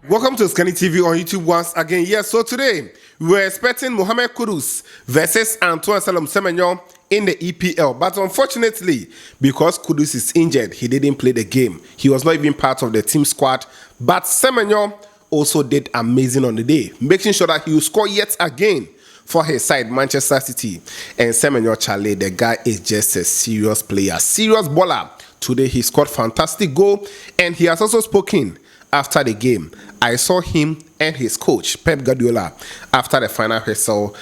Welcome to Scanny TV on YouTube once again. Yes, so today we're expecting Mohamed Kudus versus Antoine Semenyo in the EPL. But unfortunately, because Kudus is injured, he didn't play the game. He was not even part of the team squad. But Semenyo also did amazing on the day, making sure that he will score yet again for his side, Manchester City. And Semenyo Charlie, the guy is just a serious player, serious baller. Today he scored fantastic goal, and he has also spoken after the game. I saw him and his coach, Pep Guardiola, after the final whistle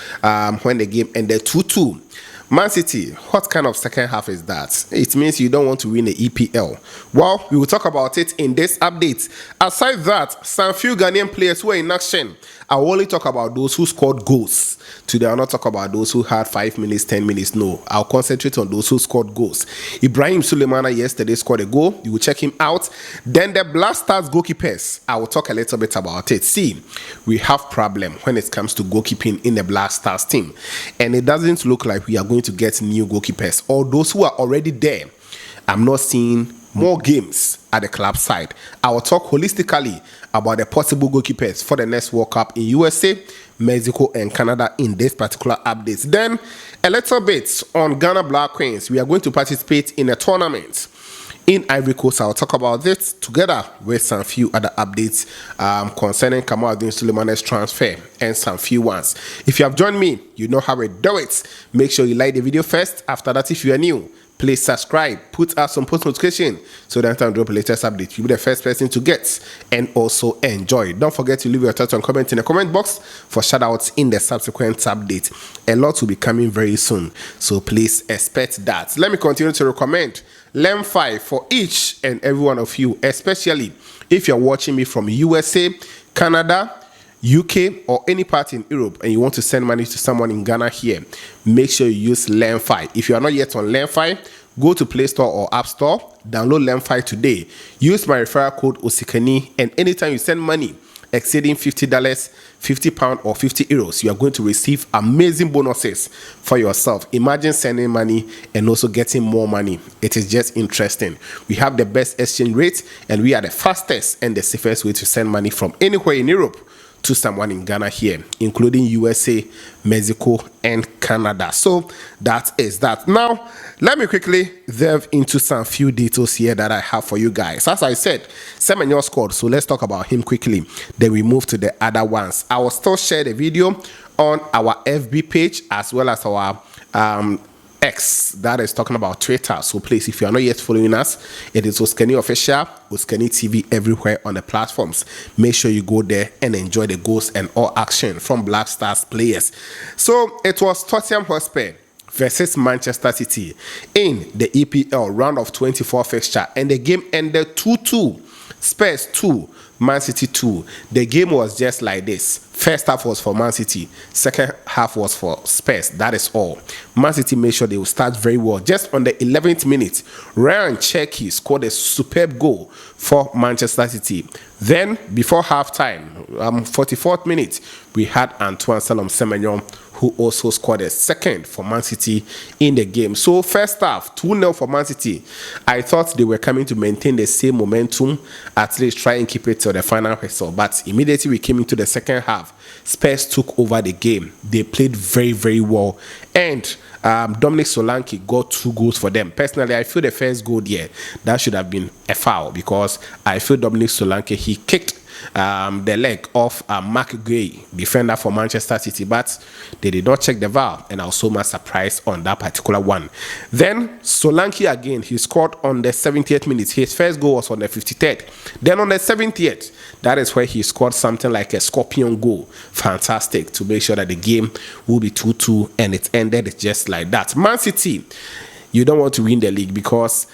when the game ended 2-2. Man City, what kind of second half is that? It means you don't want to win the EPL. Well, we will talk about it in this update. Aside that, some few Ghanaian players who are in action. I will only talk about those who scored goals. Today, I will not talk about those who had 5 minutes, 10 minutes. No, I'll concentrate on those who scored goals. Ibrahim Sullemana yesterday scored a goal. You will check him out. Then the Black Stars goalkeepers. I will talk a little bit about it. See, we have problem when it comes to goalkeeping in the Black Stars team. And it doesn't look like we are going to get new goalkeepers. Or those who are already there, I'm not seeing more games at the club side. I will talk holistically about the possible goalkeepers for the next World Cup in USA, Mexico, and Canada in this particular update. Then a little bit on Ghana Black Queens. We are going to participate in a tournament in Ivory Coast. I'll talk about this together with some few other updates concerning Kamaldeen Sulemana's transfer and some few ones. If you have joined me, you know how we do it. Make sure you like the video first. After that, if you are new, please subscribe, put us on post notification so that I drop the latest update. You'll be the first person to get and also enjoy. Don't forget to leave your thoughts and comment in the comment box for shoutouts in the subsequent update. A lot will be coming very soon, so please expect that. Let me continue to recommend Learn 5 for each and every one of you, especially if you're watching me from USA, Canada, UK, or any part in Europe, and you want to send money to someone in Ghana here. Make sure you use Learn 5. If you are not yet on Learn 5, go to Play Store or App Store, download Learn 5 today. Use my referral code OSIKANI, and anytime you send money exceeding $50, £50 or €50, you are going to receive amazing bonuses for yourself. Imagine sending money and also getting more money. It is just interesting. We have the best exchange rate, and we are the fastest and the safest way to send money from anywhere in Europe to someone in Ghana here, including USA, Mexico, and Canada. So that is that. Now, let me quickly delve into some few details here that I have for you guys. As I said, Semenyo scored, so let's talk about him quickly. Then we move to the other ones. I will still share the video on our FB page as well as our X, that is talking about Twitter. So please, if you are not yet following us, it is Oskani Official, Oskani TV everywhere on the platforms. Make sure you go there and enjoy the goals and all action from Black Stars players. So it was Tottenham Hotspur versus Manchester City in the EPL round of 24 fixture, and the game ended 2-2. Spurs 2, Man City 2. The game was just like this. First half was for Man City, second half was for Spurs. That is all. Man City made sure they will start very well. Just on the 11th minute, Ryan Cherki scored a superb goal for Manchester City. Then, before halftime, 44th minute, we had Antoine Semenyo, who also scored a second for Man City in the game. So first half, 2-0 for Man City. I thought they were coming to maintain the same momentum, at least try and keep it till the final whistle. But immediately we came into the second half, Spurs took over the game. They played very, very well. And Dominic Solanke got 2 goals for them. Personally, I feel the first goal there, that should have been a foul, because I feel Dominic Solanke, he kicked the leg of Mark Gay, defender for Manchester City, but they did not check the VAR, and I was so much surprised on that particular one. Then Solanke again, he scored on the 70th minute. His first goal was on the 53rd. Then on the 70th, that is where he scored something like a scorpion goal. Fantastic, to make sure that the game will be 2-2, and it ended just like that. Man City, you don't want to win the league, because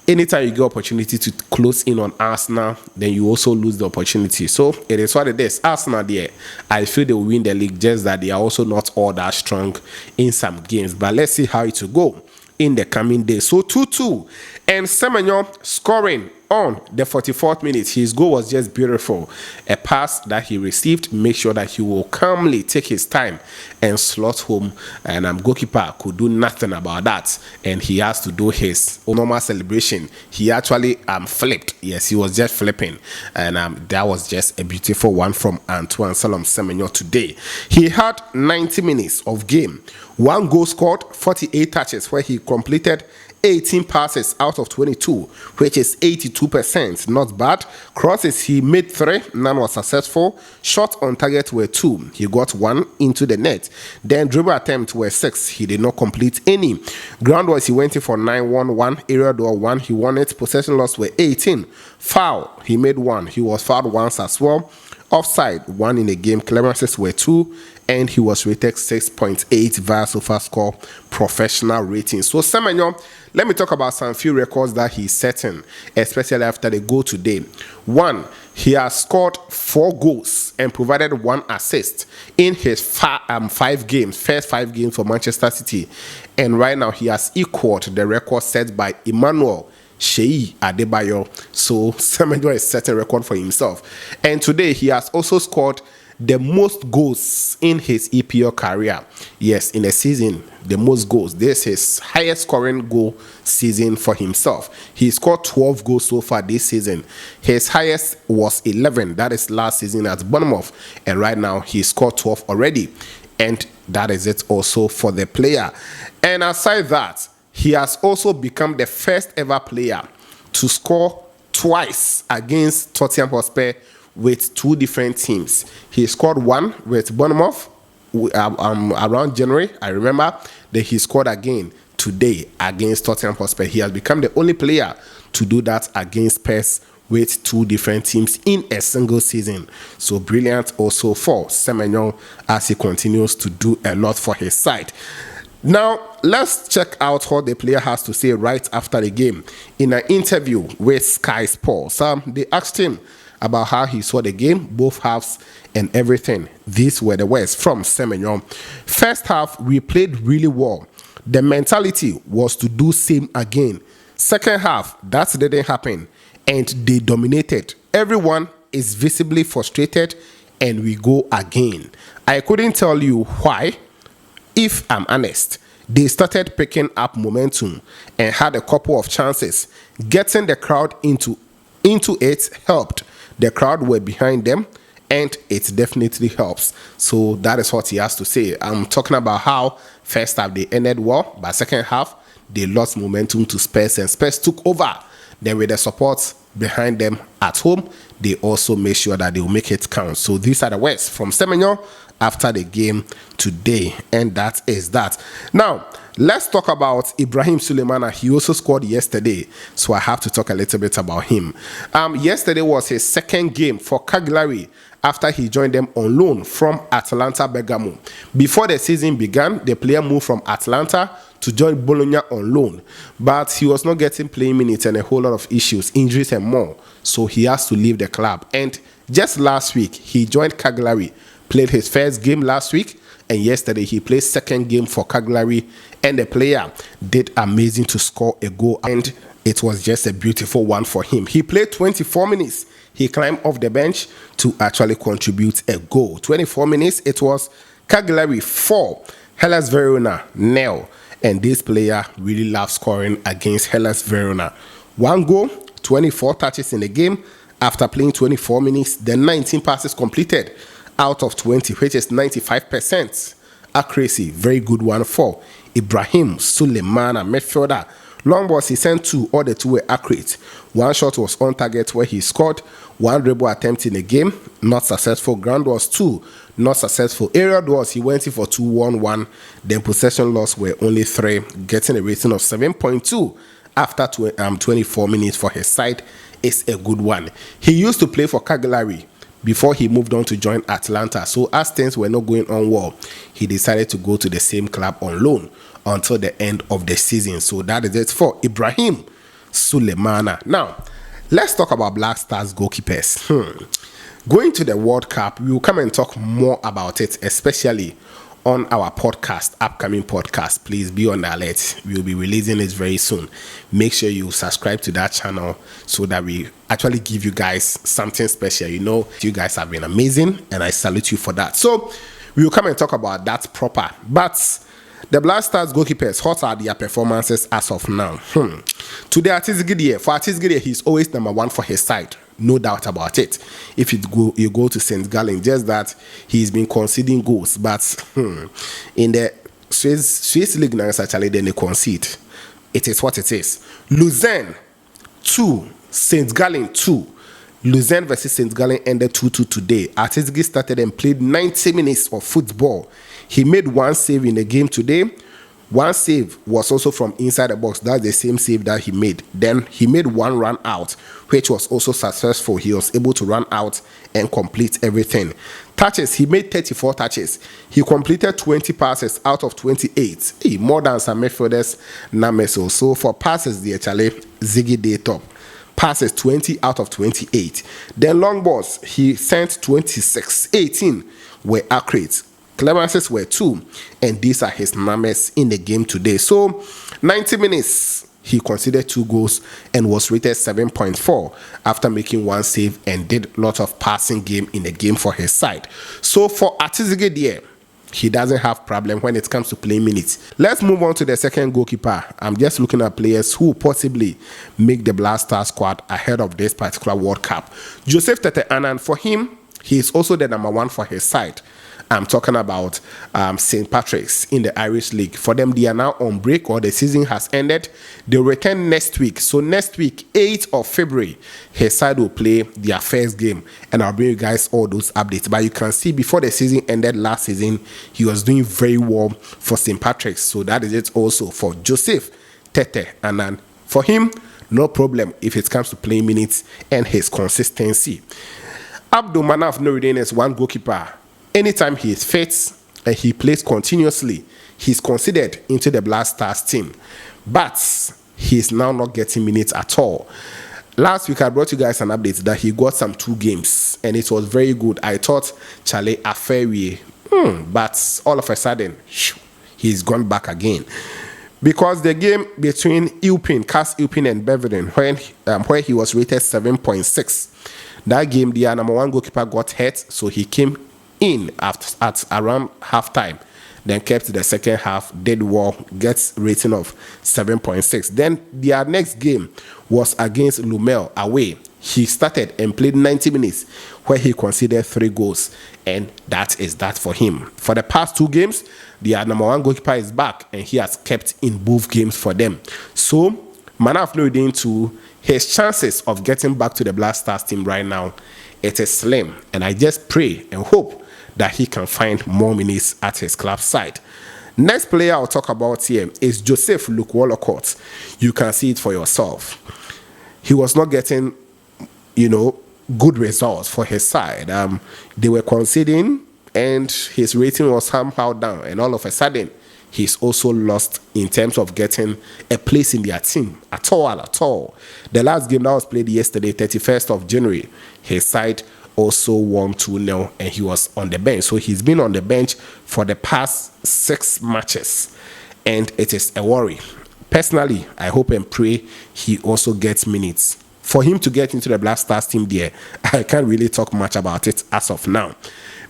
anytime you get opportunity to close in on Arsenal, then you also lose the opportunity. So it is what it is. Arsenal there, I feel they will win the league, just that they are also not all that strong in some games. But let's see how it will go in the coming days. So 2-2, and Semenyo scoring on the 44th minute, his goal was just beautiful. A pass that he received, make sure that he will calmly take his time and slot home. And goalkeeper could do nothing about that. And he has to do his normal celebration. He actually flipped. Yes, he was just flipping. And that was just a beautiful one from Semenyo today. He had 90 minutes of game. 1 goal scored, 48 touches where he completed 18 passes out of 22, which is 82%. Not bad. Crosses, he made 3, none was successful. Shots on target were 2. He got 1 into the net. Then dribble attempts were 6. He did not complete any. Ground balls, he went in for 9-1-1. Area duel 1, he won it. Possession loss were 18. Foul, he made 1. He was fouled once as well. Offside, 1 in the game. Clearances were 2. And he was rated 6.8 via SofaScore professional rating. So Semenyo, let me talk about some few records that he's setting, especially after the goal today. 1, he has scored 4 goals and provided 1 assist in his first 5 games for Manchester City. And right now he has equaled the record set by Emmanuel Sheyi Adebayo. So Semenyo is setting a record for himself. And today he has also scored the most goals in his EPL career. Yes, in a season, the most goals. This is his highest scoring goal season for himself. He scored 12 goals so far this season. His highest was 11. That is last season at Bournemouth. And right now, he scored 12 already. And that is it also for the player. And aside that, he has also become the first ever player to score twice against Tottenham Hotspur with 2 different teams. He scored 1 with Bournemouth around January. I remember that he scored again today against Tottenham Hotspur. He has become the only player to do that against Spurs with 2 different teams in a single season. So brilliant also for Semenyo as he continues to do a lot for his side. Now, let's check out what the player has to say right after the game. In an interview with Sky Sports, they asked him about how he saw the game, both halves and everything. These were the words from Semenyo. First half, we played really well. The mentality was to do same again. Second half, that didn't happen, and they dominated. Everyone is visibly frustrated, and we go again. I couldn't tell you why. If I'm honest, they started picking up momentum and had a couple of chances. Getting the crowd into it helped. The crowd were behind them, and it definitely helps. So that is what he has to say. I'm talking about how first half they ended well, but second half they lost momentum to Spurs, and Spurs took over. Then with the support behind them at home, they also made sure that they will make it count. So these are the words from Semenyo after the game today, and that is that. Now, let's talk about Ibrahim Sullemana. He also scored yesterday, so I have to talk a little bit about him. Yesterday was his second game for Cagliari after he joined them on loan from Atalanta Bergamo. Before the season began, the player moved from Atlanta to join Bologna on loan, but he was not getting playing minutes and a whole lot of issues, injuries and more, so he has to leave the club. And just last week, he joined Cagliari, played his first game last week, and yesterday he played second game for Cagliari, and the player did amazing to score a goal, and it was just a beautiful one for him. He played 24 minutes. He climbed off the bench to actually contribute a goal. 24 minutes, it was Cagliari 4, Hellas Verona 0, and this player really loves scoring against Hellas Verona. 1 goal, 24 touches in the game. After playing 24 minutes, the 19 passes completed out of 20, which is 95% accuracy. Very good one for Ibrahim Sullemana, midfielder. Long balls, he sent 2, all the 2 were accurate. 1 shot was on target where he scored. 1 dribble attempt in the game, not successful. Ground was 2, not successful. Area duels, he went in for 2-1-1. Then possession loss were only 3, getting a rating of 7.2 after 24 minutes for his side. Is a good one. He used to play for Cagliari before he moved on to join Atlanta. So as things were not going on well, he decided to go to the same club on loan until the end of the season. So that is it for Ibrahim Sullemana. Now, let's talk about Black Stars goalkeepers. Going to the World Cup, we will come and talk more about it, especially on our podcast, upcoming podcast. Please be on the alert. We'll be releasing it very soon. Make sure you subscribe to that channel so that we actually give you guys something special. You know, you guys have been amazing and I salute you for that. So we will come and talk about that proper. But the Black Stars goalkeepers, what are their performances as of now? Today, for Artis he's always number one for his side. No doubt about it. If you go to St. Gallen, just that he's been conceding goals. But in the Swiss League now, actually, then they concede. It is what it is. Lausanne 2, St. Gallen 2. Lausanne versus St. Gallen ended 2-2 today. Artis started and played 90 minutes of football. He made one save in the game today. One save was also from inside the box. That's the same save that he made. Then he made one run out, which was also successful. He was able to run out and complete everything. Touches, he made 34 touches. He completed 20 passes out of 28. More than some midfielders numbers. So for passes, the actually Ziggy Day top. Passes 20 out of 28. Then long balls, he sent 26. 18 were accurate. Clearances were 2, and these are his numbers in the game today. So 90 minutes, he conceded 2 goals and was rated 7.4 after making one save and did a lot of passing game in the game for his side. So for Artis, he doesn't have problem when it comes to playing minutes. Let's move on to the second goalkeeper. I'm just looking at players who possibly make the Black Star squad ahead of this particular World Cup. Joseph Tete Annan, for him, he is also the number one for his side. I'm talking about St. Patrick's in the Irish League. For them, they are now on break or the season has ended. They return next week. So next week, 8th of February, his side will play their first game. And I'll bring you guys all those updates. But you can see before the season ended last season, he was doing very well for St. Patrick's. So that is it also for Joseph Tete Annan. For him, no problem if it comes to playing minutes and his consistency. Abdul Manaf Noureddin is one goalkeeper. Anytime he is fit and he plays continuously, he's considered into the Black Stars team. But he's now not getting minutes at all. Last week, I brought you guys an update that he got some 2 games, and it was very good. I thought, Charlie, a fair way. But all of a sudden, he's gone back again. Because the game between Cass Ilpin and Beverden, where he was rated 7.6, that game, the number one goalkeeper got hurt, so he came in at around halftime, then kept the second half, did well, gets rating of 7.6. Then their next game was against Lumel away. He started and played 90 minutes where he conceded 3 goals, and that is that for him. For the past 2 games, their number one goalkeeper is back and he has kept in both games for them. So Manaf Noureddin, to his chances of getting back to the Black Stars team right now, it is slim, and I just pray and hope that he can find more minutes at his club side. Next player I'll talk about here is Joseph Luke Wallacott. You can see it for yourself. He was not getting, good results for his side. They were conceding, and his rating was somehow down, and all of a sudden, he's also lost in terms of getting a place in their team at all. The last game that was played yesterday, 31st of January, his side also won 2-0 and he was on the bench. So he's been on the bench for the past 6 matches, and it is a worry. Personally, I hope and pray he also gets minutes. For him to get into the Black Stars team there, I can't really talk much about it as of now.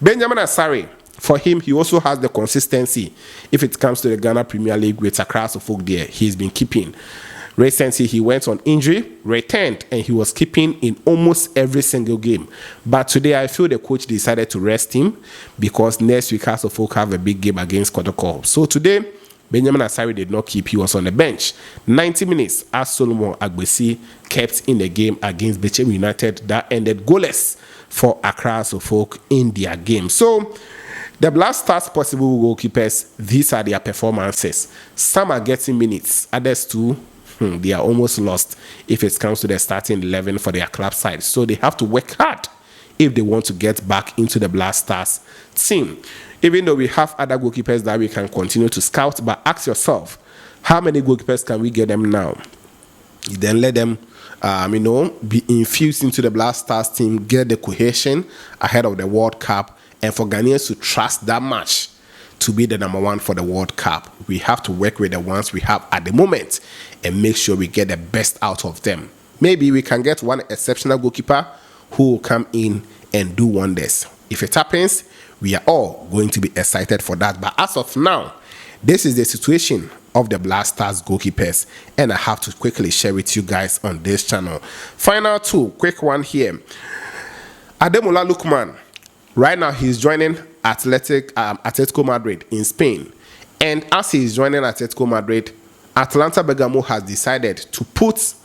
Benjamin Asare, for him, he also has the consistency. If it comes to the Ghana Premier League with Accra folk there, he's been keeping. Recently, he went on injury, returned, and he was keeping in almost every single game. But today, I feel the coach decided to rest him because next week, folk have a big game against Kotoko. So today, Benjamin Asare did not keep. He was on the bench. 90 minutes as Solomon Agbesi kept in the game against Bechem United that ended goalless for Accra folk in their game. So the Black Stars possible goalkeepers, these are their performances. Some are getting minutes, others too. They are almost lost if it comes to the starting 11 for their club side. So they have to work hard if they want to get back into the Black Stars team. Even though we have other goalkeepers that we can continue to scout, but ask yourself, how many goalkeepers can we get them now? Then let them, be infused into the Black Stars team, get the cohesion ahead of the World Cup, and for Ghanaians to trust that much to be the number one for the World Cup. We have to work with the ones we have at the moment and make sure we get the best out of them. Maybe we can get one exceptional goalkeeper who will come in and do wonders. If it happens, we are all going to be excited for that. But as of now, this is the situation of the Black Stars goalkeepers, and I have to quickly share with you guys on this channel. Final two, quick one here. Ademola Lookman, right now he's joining Atletico Madrid in Spain, and as he's joining Atletico Madrid, Atalanta Bergamo has decided to put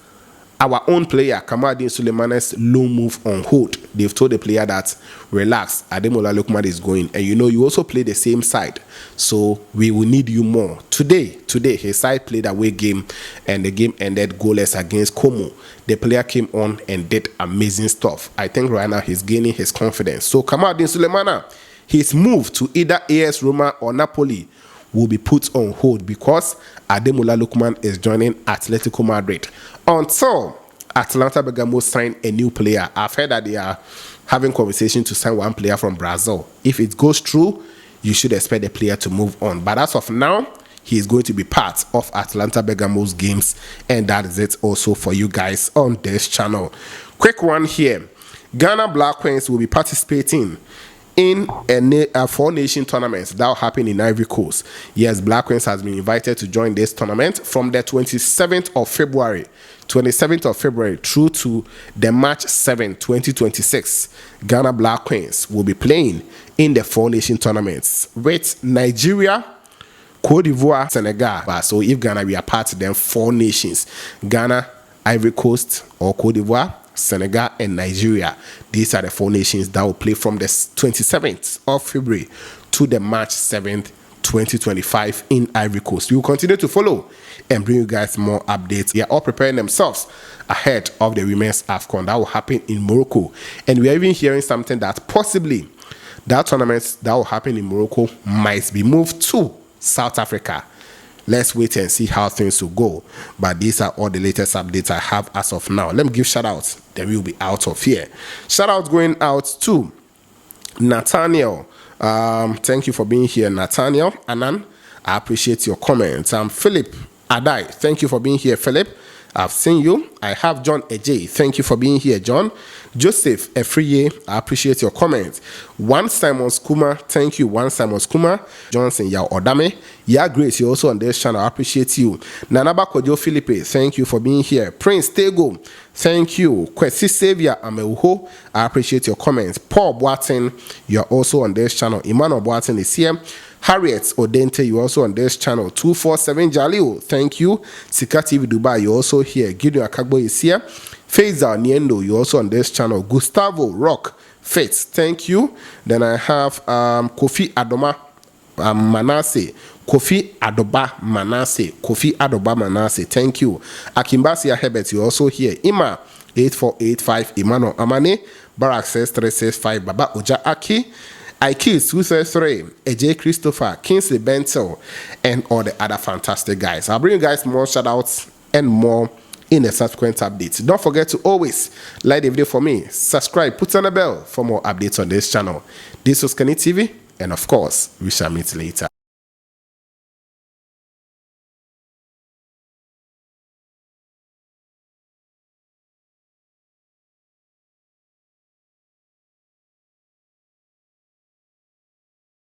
our own player Kamaldeen Sullemana's loan move on hold. They've told the player that relax, Ademola Lookman is going, and you also play the same side, so we will need you more. Today his side played a away game and the game ended goalless against Como. The player came on and did amazing stuff. I think right now he's gaining his confidence. So Kamaldeen Sullemana, his move to either AS Roma or Napoli will be put on hold because Ademola Lookman is joining Atletico Madrid until Atalanta Bergamo sign a new player. I've heard that they are having conversation to sign one player from Brazil. If it goes through, you should expect the player to move on. But as of now, he is going to be part of Atalanta Bergamo's games, and that is it also for you guys on this channel. Quick one here. Ghana Black Queens will be participating in a four-nation tournament that will happen in Ivory Coast. Yes, Black Queens has been invited to join this tournament from the 27th of February through to the March 7, 2026. Ghana Black Queens will be playing in the four-nation tournaments with Nigeria, Cote d'Ivoire, Senegal. So if Ghana we are part of them four nations, Ghana, Ivory Coast or Cote d'Ivoire, Senegal and Nigeria. These are the four nations that will play from the 27th of February to the March 7th, 2025 in Ivory Coast. We will continue to follow and bring you guys more updates. They are all preparing themselves ahead of the Women's AFCON that will happen in Morocco. And we are even hearing something that possibly that tournament that will happen in Morocco might be moved to South Africa. Let's wait and see how things will go. But these are all the latest updates I have as of now. Let me give shout outs. Then we'll be out of here. Shout out going out to Nathaniel. Thank you for being here, Nathaniel. Anan, I appreciate your comments. Philip Adai. Thank you for being here, Philip. I've seen you. I have John Ej. Thank you for being here, John. Joseph Efriye, I appreciate your comments. One Simon Skuma, thank you. One Simon Skuma. Johnson Yao Odame. Yeah, Grace, you're also on this channel. I appreciate you. Nanaba Kojo Philippe, thank you for being here. Prince Tego, thank you. Kwesi Xavier Ameuho, I appreciate your comments. Paul Boatin, you're also on this channel. Emmanuel Boatin is here. Harriet Odente, you also on this channel. 247 Jalil, thank you. Sika TV Dubai, you also here. Gideon Akagbo is here. Faisal Niendo, you also on this channel. Gustavo Rock Fates, thank you. Then I have Kofi Adoma Manasseh. Kofi Adoba Manasseh, thank you. Akimbasia Hebert, you also here. Ima 8485, Emmanuel Amane. Barak says 365, Baba Oja Aki. Ikis 233, AJ Christopher, Kingsley Bentel, and all the other fantastic guys. I'll bring you guys more shout outs and more in the subsequent updates. Don't forget to always like the video for me, subscribe, put on the bell for more updates on this channel. This was Kenny TV, and of course, we shall meet later.